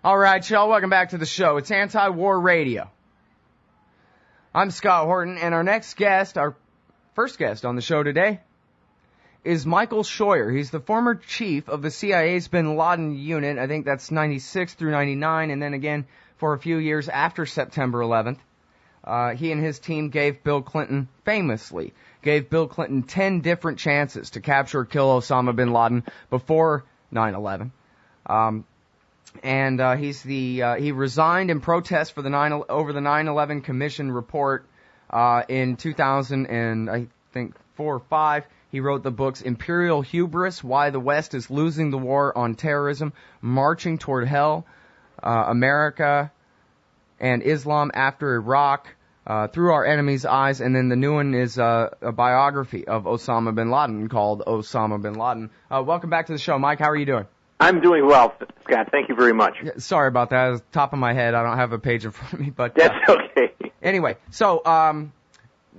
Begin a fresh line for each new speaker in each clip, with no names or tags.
All right, y'all, welcome back to the show. It's Anti-War Radio. I'm Scott Horton, and our next guest, our first guest on the show today, is Michael Scheuer. He's the former chief of the CIA's bin Laden unit. I think that's 96 through 99, and then again for a few years after September 11th. He and his team gave Bill Clinton, famously, gave Bill Clinton 10 different chances to capture or kill Osama bin Laden before 9/11. He resigned in protest for over the 9/11 Commission report in 2000 and I think 4 or 5. He wrote the books Imperial Hubris: Why the West is Losing the War on Terrorism, Marching Toward Hell, America and Islam After Iraq, Through Our Enemy's Eyes, and then the new one is a biography of Osama bin Laden called Osama bin Laden. Welcome back to the show, Mike. How are you doing?
I'm doing well, Scott. Thank you very much.
Yeah, sorry about that. It was top of my head. I don't have a page in front of me, but
that's okay.
Anyway, so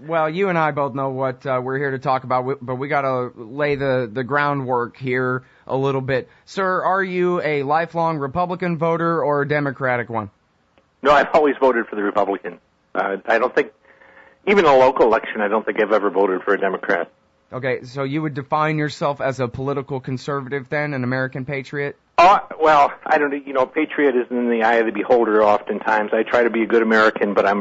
well, you and I both know what we're here to talk about, but we got to lay the groundwork here a little bit. Sir, are you a lifelong Republican voter or a Democratic one?
No, I've always voted for the Republican. I don't think, even a local election, I don't think I've ever voted for a Democrat.
Okay, so you would define yourself as a political conservative then, an American patriot?
Well, I don't know, patriot is in the eye of the beholder oftentimes. I try to be a good American, but I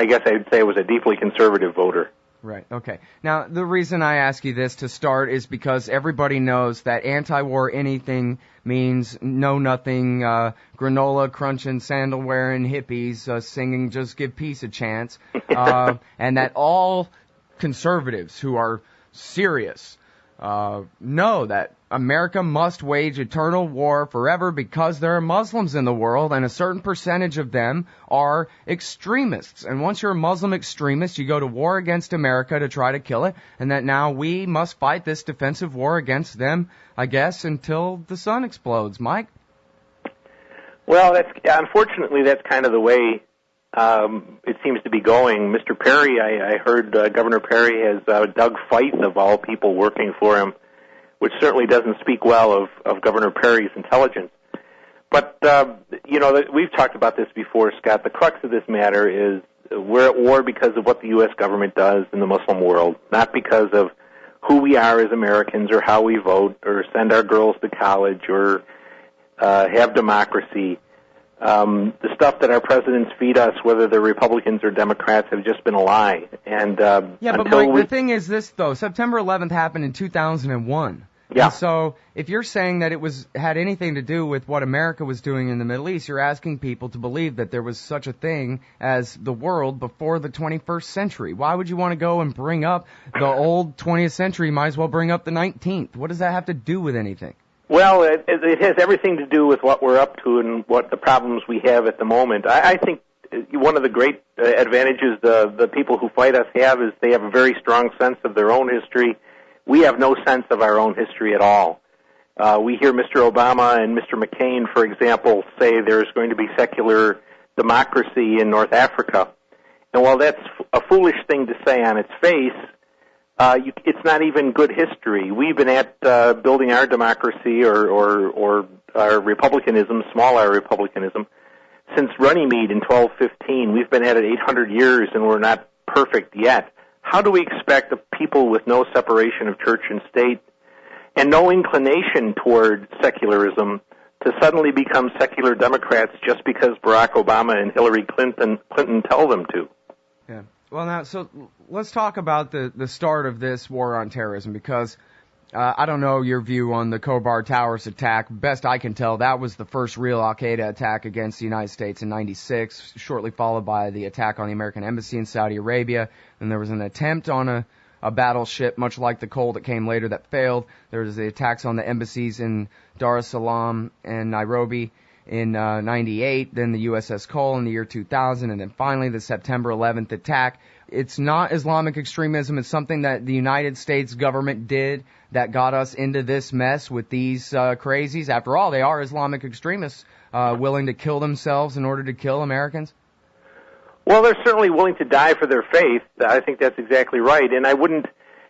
guess I would say I was a deeply conservative voter.
Right, okay. Now, the reason I ask you this to start is because everybody knows that anti-war anything means know-nothing, granola crunching, sandal wearing hippies singing Just Give Peace a Chance, and that all conservatives who are serious know that America must wage eternal war forever because there are Muslims in the world, and a certain percentage of them are extremists. And once you're a Muslim extremist, you go to war against America to try to kill it, and that now we must fight this defensive war against them, I guess, until the sun explodes. Mike?
Well, unfortunately, that's kind of the way it seems to be going. Mr. Perry, I heard Governor Perry has Doug Feith, of all people, working for him, which certainly doesn't speak well of Governor Perry's intelligence. But, we've talked about this before, Scott. The crux of this matter is we're at war because of what the U.S. government does in the Muslim world, not because of who we are as Americans or how we vote or send our girls to college or have democracy. The stuff that our presidents feed us, whether they're Republicans or Democrats, have just been a lie. And
but Mike, the thing is this, though. September 11th happened in 2001.
Yeah.
And so if you're saying that it had anything to do with what America was doing in the Middle East, you're asking people to believe that there was such a thing as the world before the 21st century. Why would you want to go and bring up the old 20th century? You might as well bring up the 19th. What does that have to do with anything?
Well, it has everything to do with what we're up to and what the problems we have at the moment. I think one of the great advantages the people who fight us have is they have a very strong sense of their own history. We have no sense of our own history at all. We hear Mr. Obama and Mr. McCain, for example, say there's going to be secular democracy in North Africa. And while that's a foolish thing to say on its face, it's not even good history. We've been at building our democracy or our republicanism, small r republicanism, since Runnymede in 1215. We've been at it 800 years, and we're not perfect yet. How do we expect the people with no separation of church and state and no inclination toward secularism to suddenly become secular Democrats just because Barack Obama and Hillary Clinton tell them to?
Yeah. Well, now, so let's talk about the start of this war on terrorism, because I don't know your view on the Khobar Towers attack. Best I can tell, that was the first real al-Qaeda attack against the United States in 96, shortly followed by the attack on the American embassy in Saudi Arabia. And there was an attempt on a battleship, much like the Cole that came later, that failed. There was the attacks on the embassies in Dar es Salaam and Nairobi in 98, then the USS Cole in the year 2000, and then finally the September 11th attack. It's not Islamic extremism. It's something that the United States government did that got us into this mess with these crazies. After all, they are Islamic extremists willing to kill themselves in order to kill Americans.
Well, they're certainly willing to die for their faith. I think that's exactly right. And I wouldn't,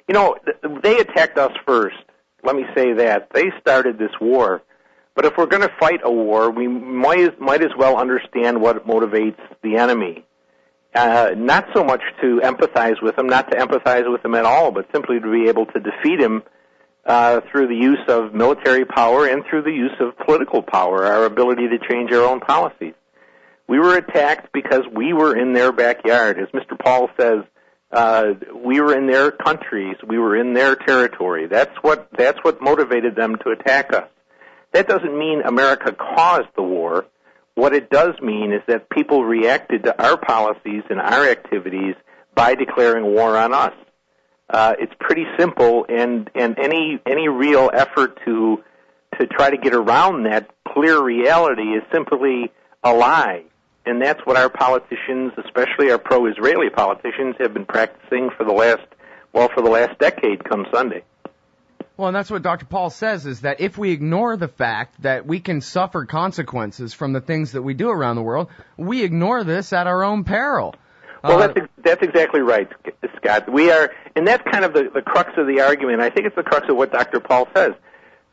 they attacked us first. Let me say that. They started this war But if we're going to fight a war, we might as well understand what motivates the enemy. Not so much to empathize with him, not to empathize with him at all, but simply to be able to defeat him through the use of military power and through the use of political power, our ability to change our own policies. We were attacked because we were in their backyard. As Mr. Paul says, we were in their countries, we were in their territory. That's what motivated them to attack us. That doesn't mean America caused the war. What it does mean is that people reacted to our policies and our activities by declaring war on us. It's pretty simple, and any real effort to try to get around that clear reality is simply a lie. And that's what our politicians, especially our pro-Israeli politicians, have been practicing for the last decade come Sunday.
Well, and that's what Dr. Paul says, is that if we ignore the fact that we can suffer consequences from the things that we do around the world, we ignore this at our own peril.
Well, that's exactly right, Scott. We are, and that's kind of the crux of the argument. I think it's the crux of what Dr. Paul says.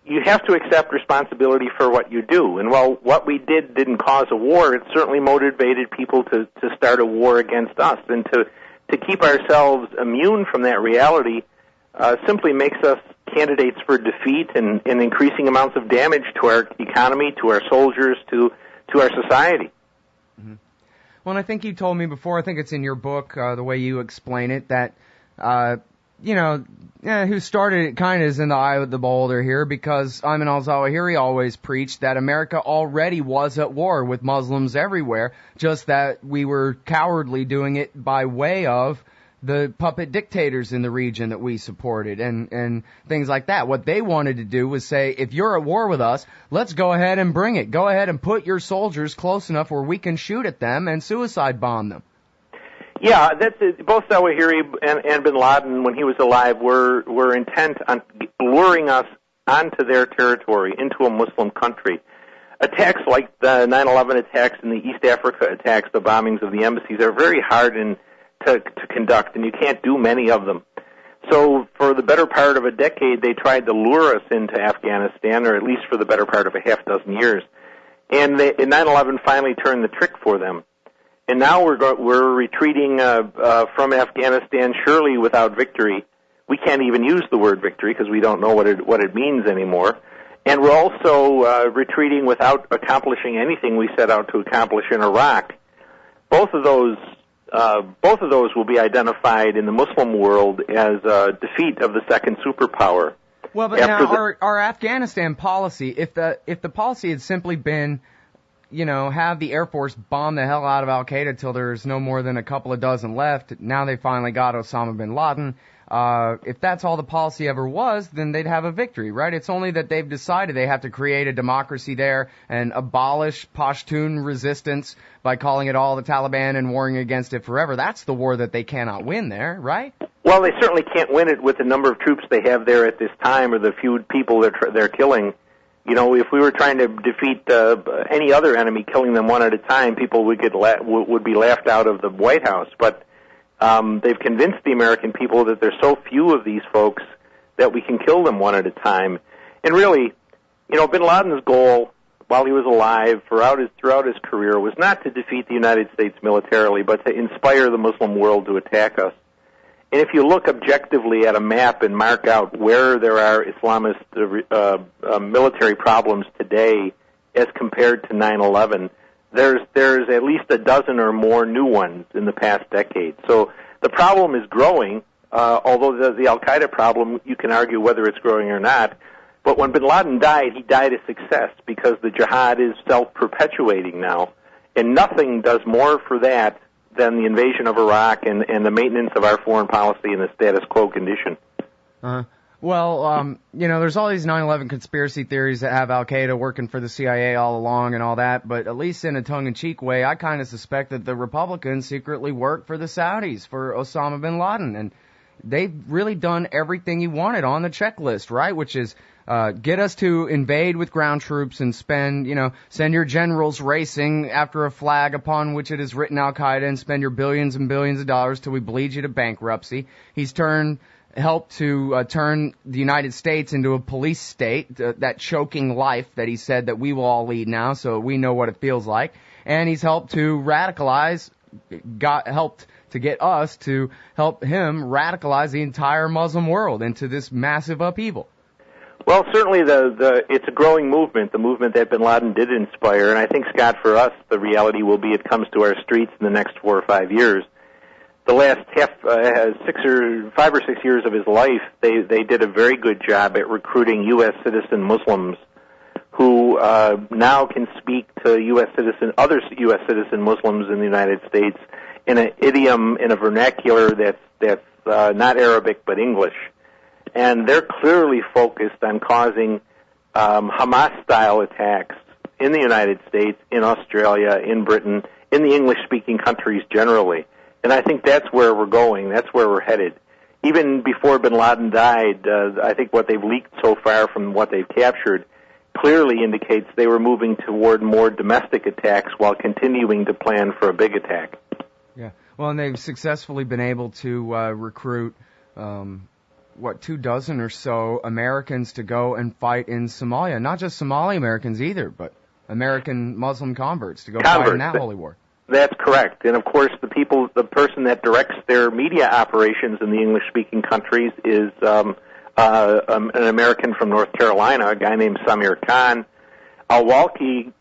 You have to accept responsibility for what you do. And while what we didn't cause a war, it certainly motivated people to start a war against us. And to keep ourselves immune from that reality simply makes us candidates for defeat and increasing amounts of damage to our economy, to our soldiers, to our society.
Mm-hmm. Well, and I think you told me before, I think it's in your book, the way you explain it, that, who started it kind of is in the eye of the beholder here, because Amin al-Zawahiri always preached that America already was at war with Muslims everywhere, just that we were cowardly doing it by way of the puppet dictators in the region that we supported and things like that. What they wanted to do was say, if you're at war with us, let's go ahead and bring it. Go ahead and put your soldiers close enough where we can shoot at them and suicide bomb them.
Yeah, that's it. Both Zawahiri and bin Laden, when he was alive, were intent on luring us onto their territory, into a Muslim country. Attacks like the 9/11 attacks and the East Africa attacks, the bombings of the embassies, are very hard to conduct, and you can't do many of them. So for the better part of a decade, they tried to lure us into Afghanistan, or at least for the better part of a half dozen years. And 9/11 finally turned the trick for them. And now we're retreating from Afghanistan, surely without victory. We can't even use the word victory because we don't know what it means anymore. And we're also retreating without accomplishing anything we set out to accomplish in Iraq. Both of those will be identified in the Muslim world as a defeat of the second superpower.
Well, but now our Afghanistan policy, if the policy had simply been, have the Air Force bomb the hell out of al-Qaeda till there's no more than a couple of dozen left, now they finally got Osama bin Laden. If that's all the policy ever was, then they'd have a victory, right? It's only that they've decided they have to create a democracy there and abolish Pashtun resistance by calling it all the Taliban and warring against it forever. That's the war that they cannot win there, right?
Well, they certainly can't win it with the number of troops they have there at this time, or the few people they're killing. If we were trying to defeat any other enemy, killing them one at a time, people would be laughed out of the White House. But they've convinced the American people that there's so few of these folks that we can kill them one at a time. And really, bin Laden's goal, while he was alive, throughout his career, was not to defeat the United States militarily, but to inspire the Muslim world to attack us. And if you look objectively at a map and mark out where there are Islamist military problems today as compared to 9/11, there's at least a dozen or more new ones in the past decade. So the problem is growing, although the al-Qaeda problem, you can argue whether it's growing or not. But when bin Laden died, he died a success because the jihad is self-perpetuating now. And nothing does more for that than the invasion of Iraq and the maintenance of our foreign policy in the status quo condition.
There's all these 9/11 conspiracy theories that have al-Qaeda working for the CIA all along and all that, but at least in a tongue-in-cheek way, I kind of suspect that the Republicans secretly work for the Saudis, for Osama bin Laden, and they've really done everything he wanted on the checklist, right? Which is get us to invade with ground troops and send your generals racing after a flag upon which it is written al-Qaeda and spend your billions and billions of dollars till we bleed you to bankruptcy. He's turned helped to turn the United States into a police state, that choking life that he said that we will all lead now, so we know what it feels like. And he's helped to radicalize, helped to get us to help him radicalize the entire Muslim world into this massive upheaval.
Well, certainly it's a growing movement, the movement that bin Laden did inspire, and I think, Scott, for us, the reality will be it comes to our streets in the next 4 or 5 years. The last 5 or 6 years of his life, they did a very good job at recruiting U.S. citizen Muslims who now can speak to other U.S. citizen Muslims in the United States in an idiom, in a vernacular that's not Arabic but English. And they're clearly focused on causing Hamas-style attacks in the United States, in Australia, in Britain, in the English-speaking countries generally. And I think that's where we're going. That's where we're headed. Even before bin Laden died, I think what they've leaked so far from what they've captured clearly indicates they were moving toward more domestic attacks while continuing to plan for a big attack.
Yeah. Well, and they've successfully been able to recruit 24 or so Americans to go and fight in Somalia. Not just Somali Americans either, but American Muslim converts to go fight in that holy war. That's
correct. And of course, the person that directs their media operations in the English-speaking countries is an American from North Carolina, a guy named Samir Khan. Al-Walki,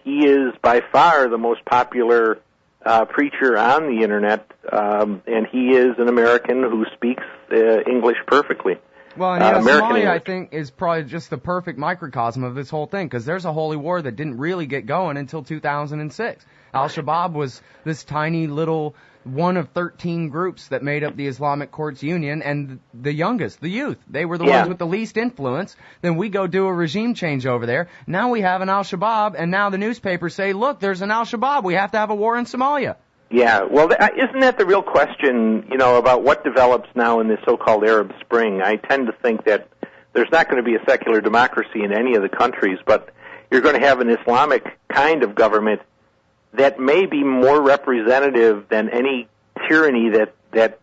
he is by far the most popular preacher on the internet, and he is an American who speaks English perfectly.
Well, and Somalia, I think, is probably just the perfect microcosm of this whole thing, because there's a holy war that didn't really get going until 2006. Al-Shabaab was this tiny little one of 13 groups that made up the Islamic Courts Union, and the youngest, the youth. They were the ones with the least influence. Then we go do a regime change over there. Now we have an Al-Shabaab, and now the newspapers say, look, there's an Al-Shabaab. We have to have a war in Somalia.
Yeah, well, isn't that the real question, about what develops now in this so-called Arab Spring? I tend to think that there's not going to be a secular democracy in any of the countries, but you're going to have an Islamic kind of government that may be more representative than any tyranny that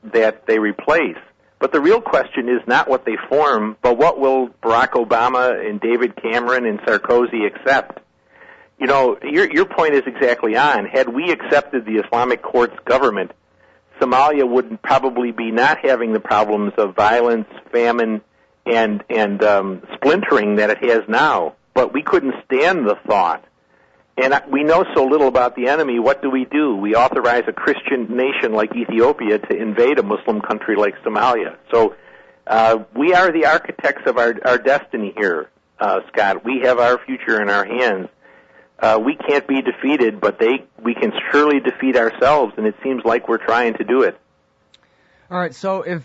they replace. But the real question is not what they form, but what will Barack Obama and David Cameron and Sarkozy accept? Your point is exactly on. Had we accepted the Islamic Courts government, Somalia would probably be not having the problems of violence, famine, and splintering that it has now. But we couldn't stand the thought. And we know so little about the enemy. What do? We authorize a Christian nation like Ethiopia to invade a Muslim country like Somalia. So we are the architects of our destiny here, Scott. We have our future in our hands. We can't be defeated, but we can surely defeat ourselves, and it seems like we're trying to do it.
All right, so if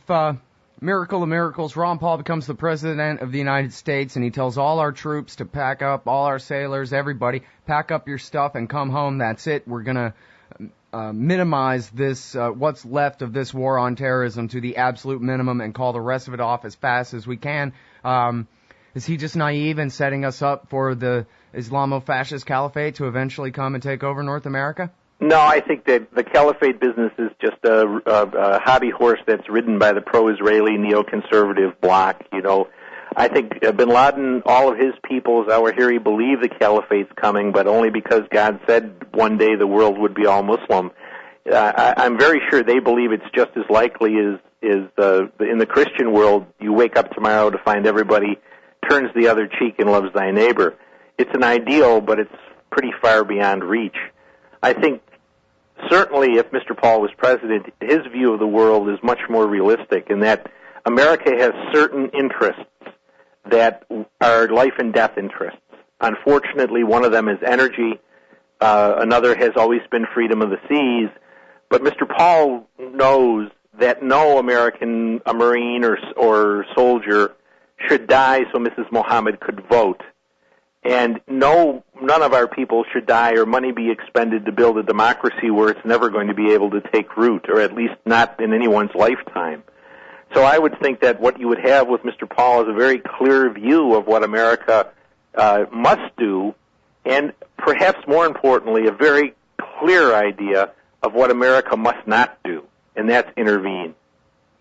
miracle of miracles, Ron Paul becomes the president of the United States, and he tells all our troops to pack up, all our sailors, everybody, pack up your stuff and come home. That's it. We're going to minimize this, what's left of this war on terrorism to the absolute minimum and call the rest of it off as fast as we can. Is he just naive in setting us up for the Islamo-fascist caliphate to eventually come and take over North America?
No, I think that the caliphate business is just a hobby horse that's ridden by the pro-Israeli neoconservative bloc. I think bin Laden, all of his people, as I hear, he believe the caliphate's coming, but only because God said one day the world would be all Muslim. I'm very sure they believe it's just as likely as in the Christian world. You wake up tomorrow to find everybody turns the other cheek and loves thy neighbor. It's an ideal, but it's pretty far beyond reach. I think certainly if Mr. Paul was president, his view of the world is much more realistic in that America has certain interests that are life and death interests. Unfortunately, one of them is energy. Another has always been freedom of the seas. But Mr. Paul knows that no American Marine or soldier should die so Mrs. Mohammed could vote. And none of our people should die or money be expended to build a democracy where it's never going to be able to take root, or at least not in anyone's lifetime. So I would think that what you would have with Mr. Paul is a very clear view of what America must do, and perhaps more importantly, a very clear idea of what America must not do, and that's intervene.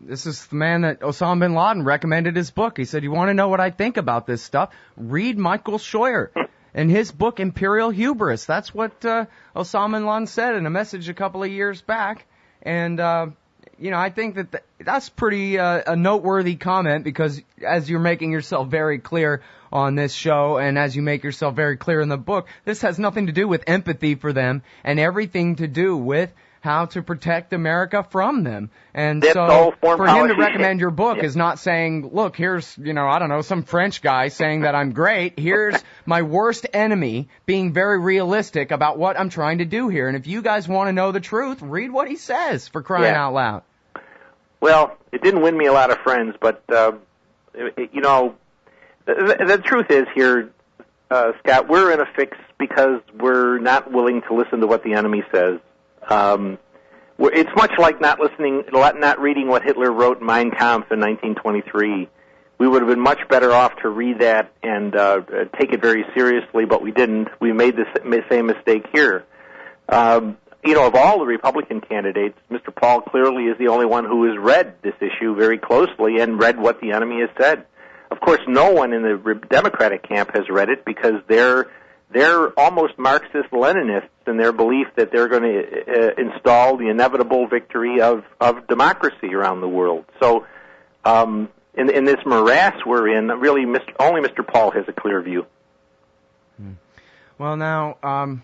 This is the man that Osama bin Laden recommended his book. He said, you want to know what I think about this stuff? Read Michael Scheuer and his book, Imperial Hubris. That's what Osama bin Laden said in a message a couple of years back. And, I think that that's pretty a noteworthy comment, because as you're making yourself very clear on this show, and as you make yourself very clear in the book, this has nothing to do with empathy for them and everything to do with how to protect America from them. And
that's
so for him to
policy.
recommend your book is not saying, look, here's, I don't know, some French guy saying that I'm great. Here's my worst enemy being very realistic about what I'm trying to do here. And if you guys want to know the truth, read what he says, for crying out loud.
Well, it didn't win me a lot of friends, but, the truth is here, Scott, we're in a fix because we're not willing to listen to what the enemy says. It's much like not reading what Hitler wrote in Mein Kampf in 1923. We would have been much better off to read that and take it very seriously, but we didn't. We made the same mistake here. Of all the Republican candidates, Mr. Paul clearly is the only one who has read this issue very closely and read what the enemy has said. Of course, no one in the Democratic camp has read it, because they're almost Marxist-Leninists in their belief that they're going to install the inevitable victory of democracy around the world. So in this morass we're in, really only Mr. Paul has a clear view.
Well, now,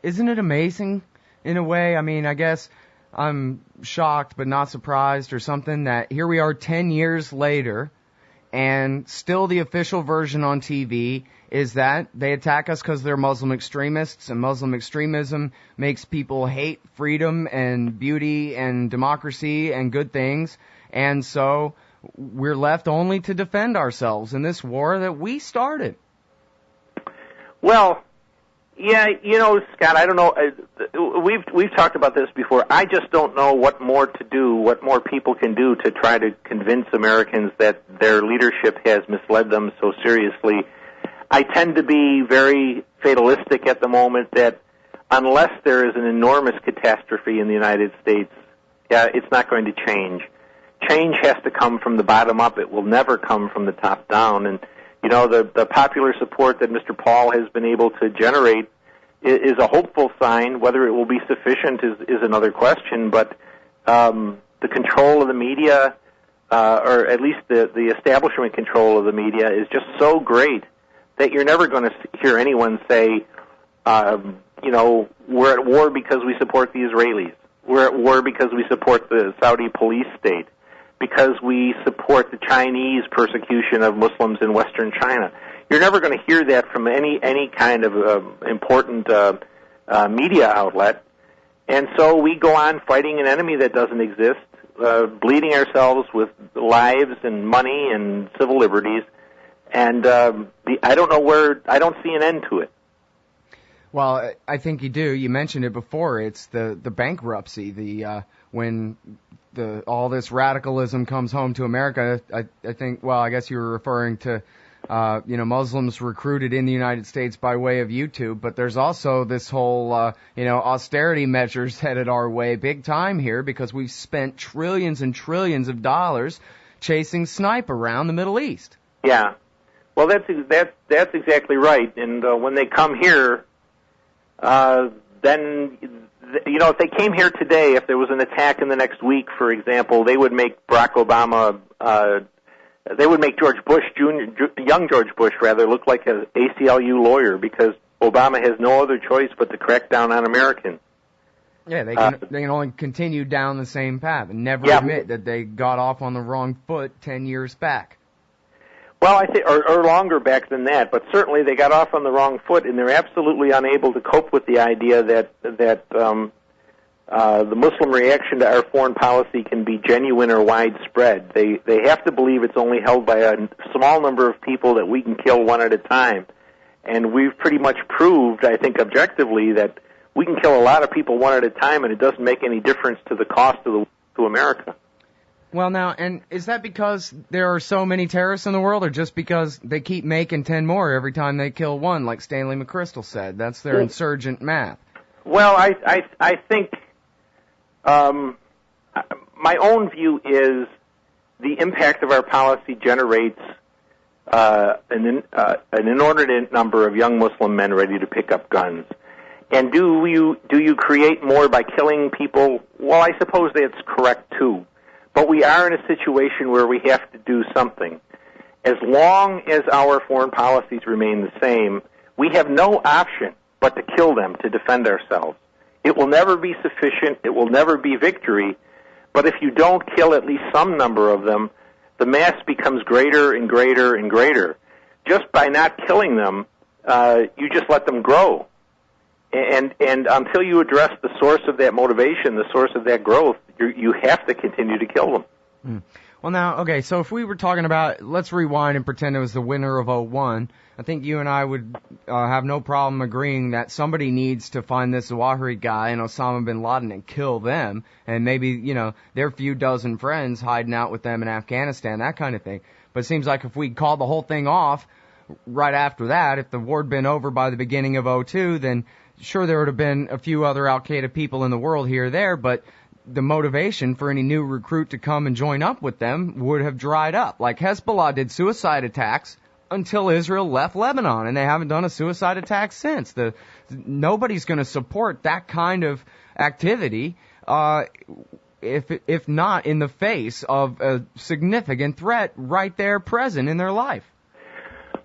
isn't it amazing in a way? I mean, I guess I'm shocked but not surprised or something that here we are 10 years later, and still the official version on TV is that they attack us because they're Muslim extremists, and Muslim extremism makes people hate freedom and beauty and democracy and good things. And so we're left only to defend ourselves in this war that we started.
Well, yeah, Scott, I don't know. We've talked about this before. I just don't know what more to do, what more people can do to try to convince Americans that their leadership has misled them so seriously. I tend to be very fatalistic at the moment that unless there is an enormous catastrophe in the United States, it's not going to change. Change has to come from the bottom up. It will never come from the top down. And the popular support that Mr. Paul has been able to generate is a hopeful sign. Whether it will be sufficient is another question. But the control of the media, or at least the establishment control of the media, is just so great that you're never going to hear anyone say, we're at war because we support the Israelis. We're at war because we support the Saudi police state, because we support the Chinese persecution of Muslims in Western China. You're never going to hear that from any kind of important media outlet. And so we go on fighting an enemy that doesn't exist, bleeding ourselves with lives and money and civil liberties. And I don't see an end to it.
Well, I think you do. You mentioned it before. It's the bankruptcy, when all this radicalism comes home to America. I think, well, I guess you were referring to, Muslims recruited in the United States by way of YouTube, but there's also this whole, austerity measures headed our way big time here, because we've spent trillions and trillions of dollars chasing snipe around the Middle East.
Yeah. Well, that's exactly right. And when they come here, then, if they came here today, if there was an attack in the next week, for example, they would make Barack Obama, they would make George Bush, young George Bush, rather, look like an ACLU lawyer, because Obama has no other choice but to crack down on Americans.
Yeah, they can only continue down the same path and never admit that they got off on the wrong foot 10 years back.
Well, I think, or longer back than that, but certainly they got off on the wrong foot, and they're absolutely unable to cope with the idea that the Muslim reaction to our foreign policy can be genuine or widespread. They have to believe it's only held by a small number of people that we can kill one at a time, and we've pretty much proved, I think, objectively, that we can kill a lot of people one at a time, and it doesn't make any difference to the cost to America.
Well, now, and is that because there are so many terrorists in the world, or just because they keep making 10 more every time they kill one, like Stanley McChrystal said? That's their insurgent math.
Well, I think my own view is the impact of our policy generates an inordinate number of young Muslim men ready to pick up guns. And do you create more by killing people? Well, I suppose that's correct too. But we are in a situation where we have to do something. As long as our foreign policies remain the same, we have no option but to kill them to defend ourselves. It will never be sufficient. It will never be victory. But if you don't kill at least some number of them, the mass becomes greater and greater and greater. Just by not killing them, you just let them grow. And until you address the source of that motivation, the source of that growth, you have to continue to kill them.
Mm. Well, now, okay, so if we were talking about, let's rewind and pretend it was the winter of '01, I think you and I would have no problem agreeing that somebody needs to find this Zawahiri guy and Osama bin Laden and kill them, and maybe, their few dozen friends hiding out with them in Afghanistan, that kind of thing. But it seems like if we called the whole thing off right after that, if the war had been over by the beginning of '02, then sure there would have been a few other al-Qaeda people in the world here or there, but the motivation for any new recruit to come and join up with them would have dried up. Like Hezbollah did suicide attacks until Israel left Lebanon, and they haven't done a suicide attack since. Nobody's going to support that kind of activity if not in the face of a significant threat right there present in their life.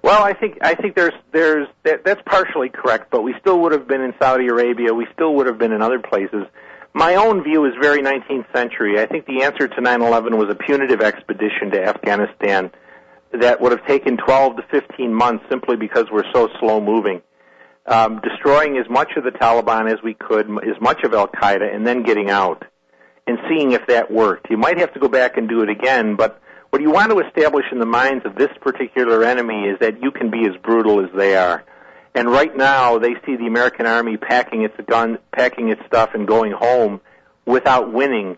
Well, I think that's partially correct, but we still would have been in Saudi Arabia. We still would have been in other places. My own view is very 19th century. I think the answer to 9/11 was a punitive expedition to Afghanistan that would have taken 12 to 15 months simply because we're so slow-moving. Destroying as much of the Taliban as we could, as much of al-Qaeda, and then getting out and seeing if that worked. You might have to go back and do it again, but what you want to establish in the minds of this particular enemy is that you can be as brutal as they are. And right now, they see the American Army packing its stuff, and going home without winning.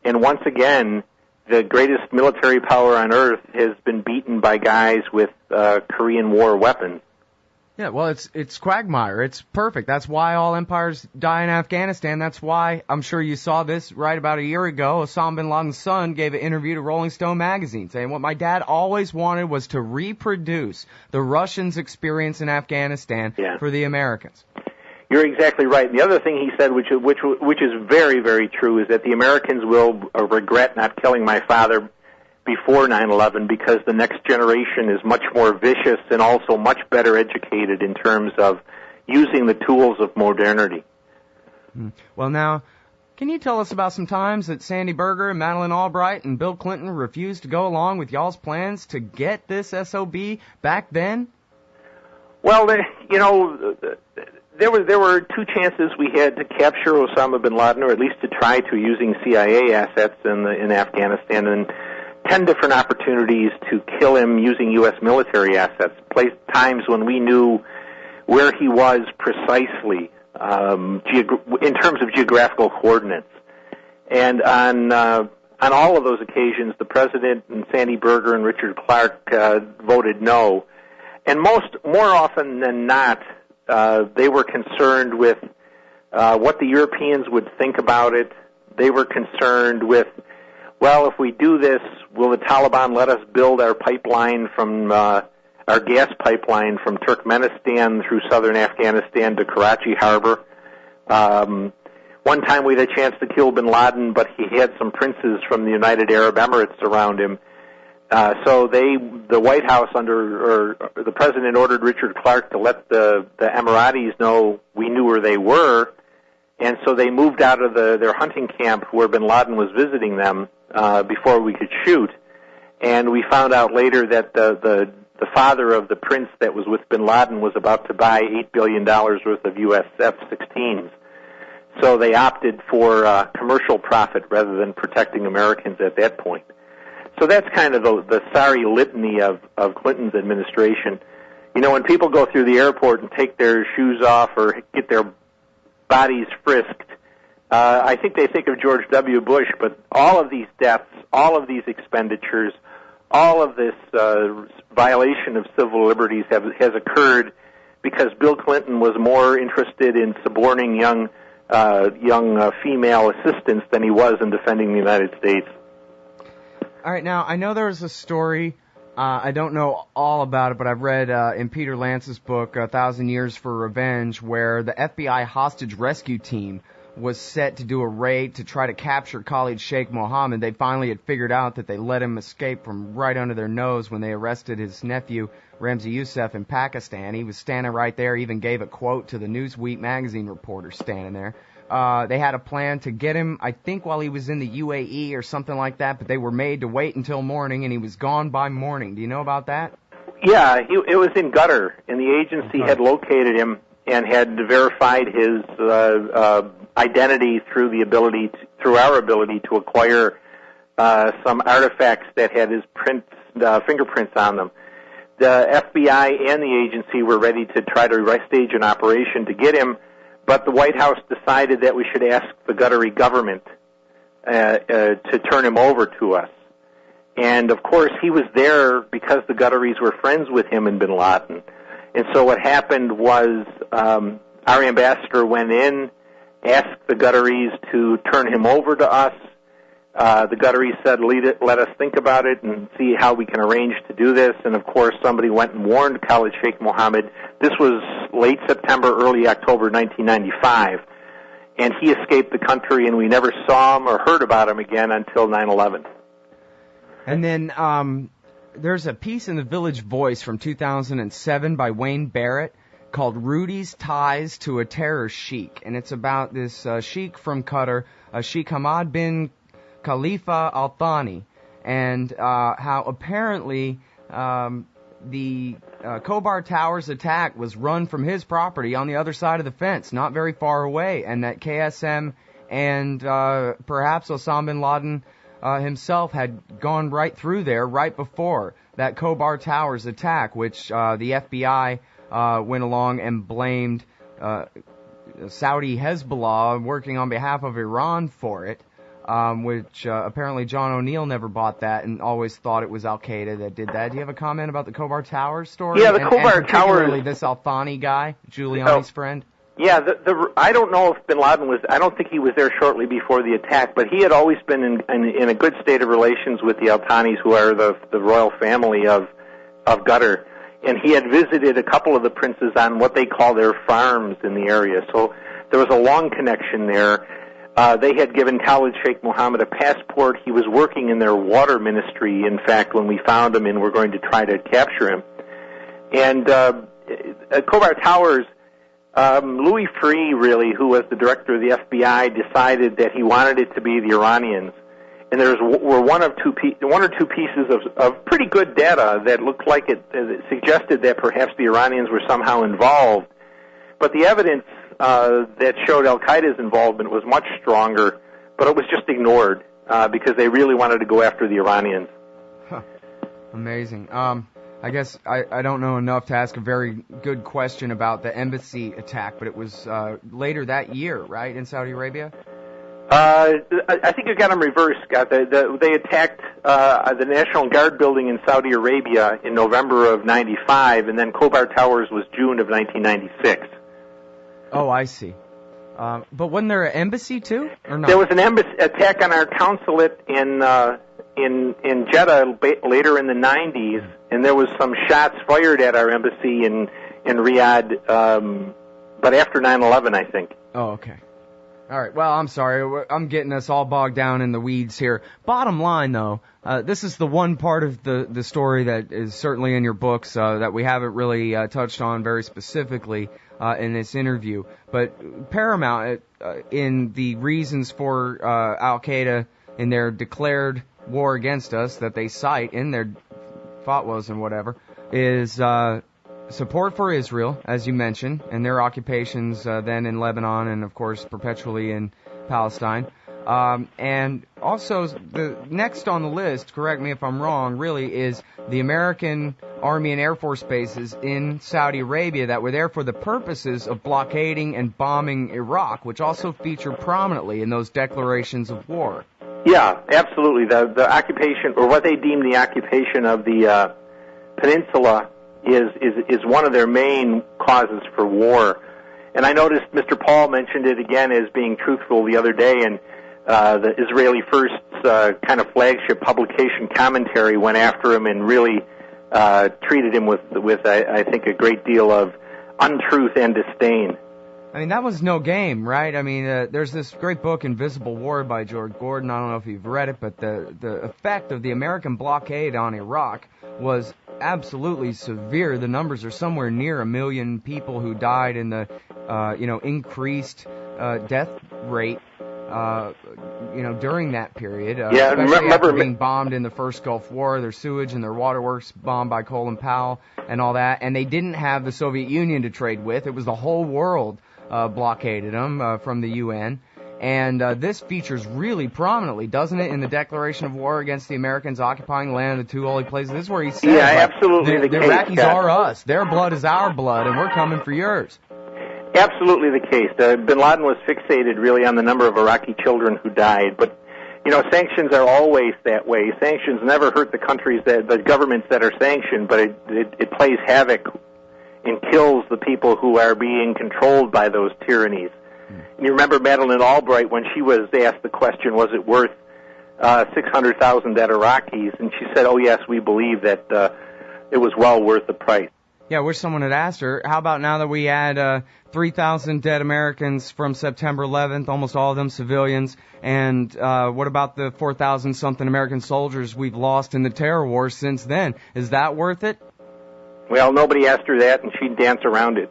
And once again, the greatest military power on earth has been beaten by guys with Korean War weapons.
Yeah, well, it's quagmire. It's perfect. That's why all empires die in Afghanistan. That's why, I'm sure you saw this right about a year ago, Osama bin Laden's son gave an interview to Rolling Stone magazine saying what my dad always wanted was to reproduce the Russians' experience in Afghanistan for the Americans.
You're exactly right. And the other thing he said, which is very, very true, is that the Americans will regret not killing my father before 9/11 because the next generation is much more vicious and also much better educated in terms of using the tools of modernity.
Well, now, can you tell us about some times that Sandy Berger and Madeleine Albright and Bill Clinton refused to go along with y'all's plans to get this SOB back then?
Well, there were two chances we had to capture Osama bin Laden, or at least to try to, using CIA assets in Afghanistan, and 10 different opportunities to kill him using U.S. military assets, times when we knew where he was precisely in terms of geographical coordinates. And on all of those occasions, the President and Sandy Berger and Richard Clark voted no. And more often than not, they were concerned with what the Europeans would think about it. They were concerned with, well, if we do this, will the Taliban let us build our pipeline from our gas pipeline from Turkmenistan through southern Afghanistan to Karachi harbor? One time we had a chance to kill bin Laden, but he had some princes from the United Arab Emirates around him. So the White House the President ordered Richard Clark to let the Emiratis know we knew where they were. And so they moved out of their hunting camp where bin Laden was visiting them before we could shoot. And we found out later that the father of the prince that was with bin Laden was about to buy $8 billion worth of U.S. F-16s. So they opted for commercial profit rather than protecting Americans at that point. So that's kind of the sorry litany of Clinton's administration. When people go through the airport and take their shoes off or get their bodies frisked, I think they think of George W. Bush, but all of these deaths, all of these expenditures, all of this violation of civil liberties has occurred because Bill Clinton was more interested in suborning young female assistants than he was in defending the United States.
All right, now, I know there was a story, I don't know all about it, but I've read in Peter Lance's book, 1,000 Years for Revenge, where the FBI hostage rescue team was set to do a raid to try to capture Khalid Sheikh Mohammed. They finally had figured out that they let him escape from right under their nose when they arrested his nephew, Ramzi Youssef, in Pakistan. He was standing right there, even gave a quote to the Newsweek magazine reporter standing there. They had a plan to get him, I think, while he was in the UAE or something like that, but they were made to wait until morning, and he was gone by morning. Do you know about that?
Yeah, it was in Qatar, and the agency had located him and had verified his identity through our ability to acquire some artifacts that had his fingerprints on them. The FBI and the agency were ready to try to stage an operation to get him, but the White House decided that we should ask the Qatari government to turn him over to us. And, of course, he was there because the Qataris were friends with him and bin Laden. And so what happened was our ambassador went in, asked the Qataris to turn him over to us. The Qataris said, let us think about it and see how we can arrange to do this. And, of course, somebody went and warned Khalid Sheikh Mohammed. This was late September, early October 1995. And he escaped the country, and we never saw him or heard about him again until 9/11.
And then there's a piece in the Village Voice from 2007 by Wayne Barrett called Rudy's Ties to a Terror Sheikh. And it's about this sheikh from Qatar, Sheikh Hamad bin Khalifa Al Thani, and how apparently the Khobar Towers attack was run from his property on the other side of the fence, not very far away, and that KSM and perhaps Osama bin Laden himself had gone right through there right before that Khobar Towers attack, which the FBI went along and blamed Saudi Hezbollah working on behalf of Iran for it. Which apparently John O'Neill never bought that and always thought it was al-Qaeda that did that. Do you have a comment about the Khobar Towers story?
Yeah, the Khobar Towers.
This Al-Thani guy, Giuliani's friend?
Yeah, I don't know if bin Laden I don't think he was there shortly before the attack, but he had always been in a good state of relations with the Al-Thanis, who are the royal family of Qatar. And he had visited a couple of the princes on what they call their farms in the area. So there was a long connection there. They had given Khalid Sheikh Mohammed a passport. He was working in their water ministry, in fact, when we found him and were going to try to capture him. And at Khobar Towers, Louis Freeh, really, who was the director of the FBI, decided that he wanted it to be the Iranians. And there were one or two pieces of pretty good data that looked like it suggested that perhaps the Iranians were somehow involved. But the evidence that showed al-Qaeda's involvement was much stronger, but it was just ignored because they really wanted to go after the Iranians.
Huh. Amazing. I guess I don't know enough to ask a very good question about the embassy attack, but it was later that year, right, in Saudi Arabia?
I think you got them reversed, Scott. They attacked the National Guard building in Saudi Arabia in November of 95, and then Khobar Towers was June of 1996.
Oh, I see. But wasn't there an embassy too, or not?
There was an attack on our consulate in Jeddah later in the 90s, and there was some shots fired at our embassy in Riyadh, but after 9/11, I think.
Oh, okay. All right. Well, I'm sorry. I'm getting us all bogged down in the weeds here. Bottom line, though, this is the one part of the story that is certainly in your books that we haven't really touched on very specifically in this interview. But paramount in the reasons for al-Qaeda in their declared war against us that they cite in their fatwas and whatever is support for Israel, as you mentioned, and their occupations then in Lebanon and, of course, perpetually in Palestine. And also, the next on the list, correct me if I'm wrong, really is the American Army and Air Force bases in Saudi Arabia that were there for the purposes of blockading and bombing Iraq, which also feature prominently in those declarations of war.
Yeah, absolutely. The occupation, or what they deem the occupation of the peninsula, is one of their main causes for war. And I noticed Mr. Paul mentioned it again as being truthful the other day, and the Israeli First's kind of flagship publication, Commentary, went after him and really treated him with I think, a great deal of untruth and disdain.
I mean, that was no game, right? I mean, there's this great book, Invisible War, by George Gordon. I don't know if you've read it, but the effect of the American blockade on Iraq was absolutely severe. The numbers are somewhere near 1 million people who died in the, increased death rate, during that period. Especially after being bombed in the first Gulf War, their sewage and their waterworks bombed by Colin Powell and all that. And they didn't have the Soviet Union to trade with. It was the whole world blockaded them from the UN. And this features really prominently, doesn't it, in the declaration of war against the Americans occupying land of the two holy places? This is where he says,
absolutely
the Iraqis are us. Their blood is our blood, and we're coming for yours.
Absolutely the case. Bin Laden was fixated really on the number of Iraqi children who died, but sanctions are always that way. Sanctions never hurt the governments that are sanctioned, but it plays havoc and kills the people who are being controlled by those tyrannies. And you remember Madeleine Albright, when she was asked the question, was it worth 600,000 dead Iraqis? And she said, oh, yes, we believe that it was well worth the price.
Yeah, I wish someone had asked her, how about now that we had 3,000 dead Americans from September 11th, almost all of them civilians, and what about the 4,000-something American soldiers we've lost in the terror wars since then? Is that worth it?
Well, nobody asked her that, and she'd dance around it.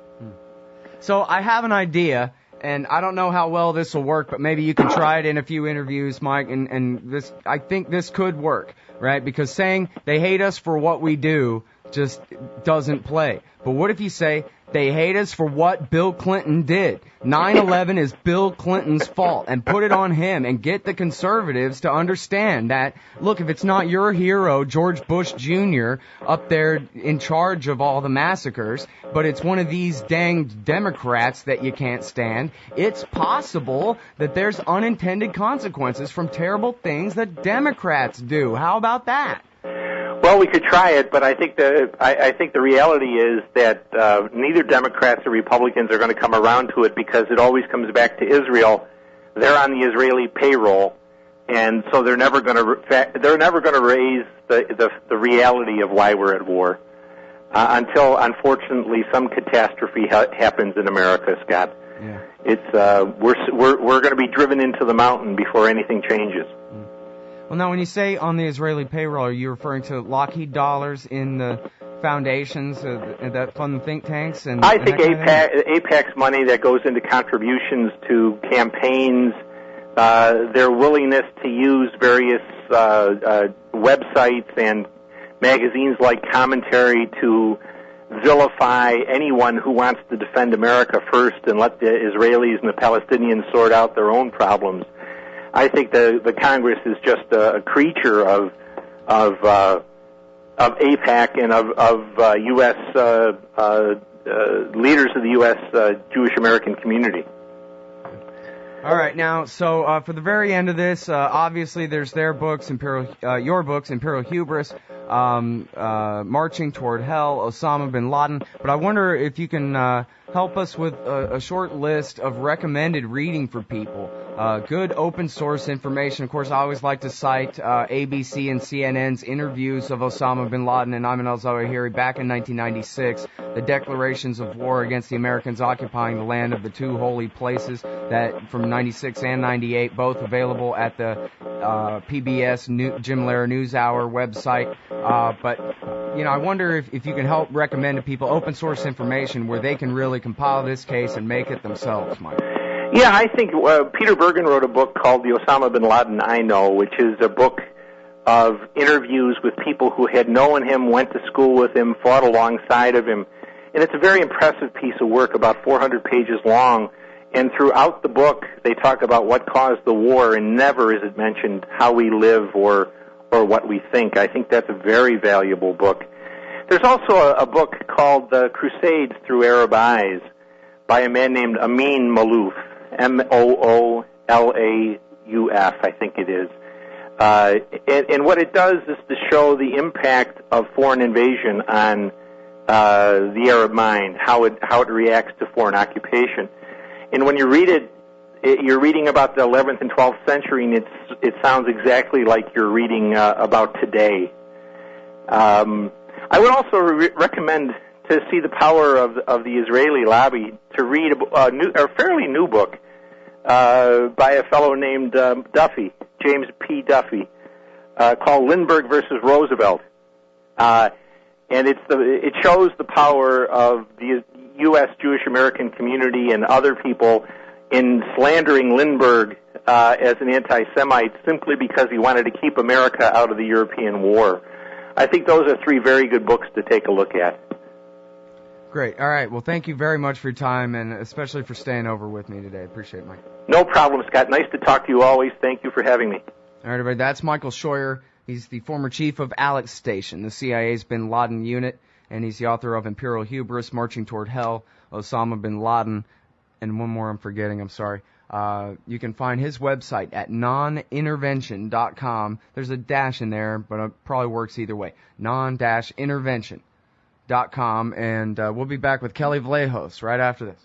So I have an idea, and I don't know how well this will work, but maybe you can try it in a few interviews, Mike, and this, I think this could work, right? Because saying they hate us for what we do just doesn't play. But what if you say they hate us for what Bill Clinton did? 9/11 is Bill Clinton's fault, and put it on him, and get the conservatives to understand that, look, if it's not your hero, George Bush Jr., up there in charge of all the massacres, but it's one of these danged Democrats that you can't stand, it's possible that there's unintended consequences from terrible things that Democrats do. How about that?
Well, we could try it, but I think the reality is that neither Democrats or Republicans are going to come around to it, because it always comes back to Israel. They're on the Israeli payroll, and so they're never going to raise the reality of why we're at war until, unfortunately, some catastrophe happens in America, Scott.
Yeah.
It's we're going to be driven into the mountain before anything changes.
Well, now, when you say on the Israeli payroll, are you referring to Lockheed dollars in the foundations that fund the think tanks? And
I think AIPAC's money that goes into contributions to campaigns, their willingness to use various websites and magazines like Commentary to vilify anyone who wants to defend America first and let the Israelis and the Palestinians sort out their own problems. I think the Congress is just a creature of AIPAC and of U.S. Leaders of the U.S. Jewish American community.
All right, now, so for the very end of this, obviously there's their books, your books, Imperial Hubris, Marching Toward Hell, Osama bin Laden. But I wonder if you can help us with a short list of recommended reading for people. Good open source information. Of course, I always like to cite ABC and CNN's interviews of Osama bin Laden and Amin al-Zawahiri back in 1996. The declarations of war against the Americans occupying the land of the two holy places, that from 96 and 98, both available at the PBS Jim Lehrer NewsHour website. But I wonder if you can help recommend to people open source information where they can really compile this case and make it themselves, Mike.
Yeah, I think Peter Bergen wrote a book called The Osama bin Laden I Know, which is a book of interviews with people who had known him, went to school with him, fought alongside of him. And it's a very impressive piece of work, about 400 pages long. And throughout the book, they talk about what caused the war, and never is it mentioned how we live or what we think. I think that's a very valuable book. There's also a book called The Crusades Through Arab Eyes by a man named Amin Maalouf, Moolauf, I think it is. And what it does is to show the impact of foreign invasion on the Arab mind, how it reacts to foreign occupation. And when you read it, you're reading about the 11th and 12th century, and it sounds exactly like you're reading about today. I would also recommend to see the power of the Israeli lobby, to read a fairly new book by a fellow named Duffy, James P. Duffy, called Lindbergh versus Roosevelt. And it shows the power of the U.S. Jewish American community and other people in slandering Lindbergh as an anti-Semite simply because he wanted to keep America out of the European war. I think those are three very good books to take a look at.
Great. All right. Well, thank you very much for your time, and especially for staying over with me today. Appreciate it, Mike.
No problem, Scott. Nice to talk to you always. Thank you for having me.
All right, everybody. That's Michael Scheuer. He's the former chief of Alex Station, the CIA's bin Laden unit, and he's the author of Imperial Hubris, Marching Toward Hell, Osama bin Laden, and one more I'm forgetting. I'm sorry. You can find his website at nonintervention.com. There's a dash in there, but it probably works either way. non-intervention.com, and we'll be back with Kelly Vallejos right after this.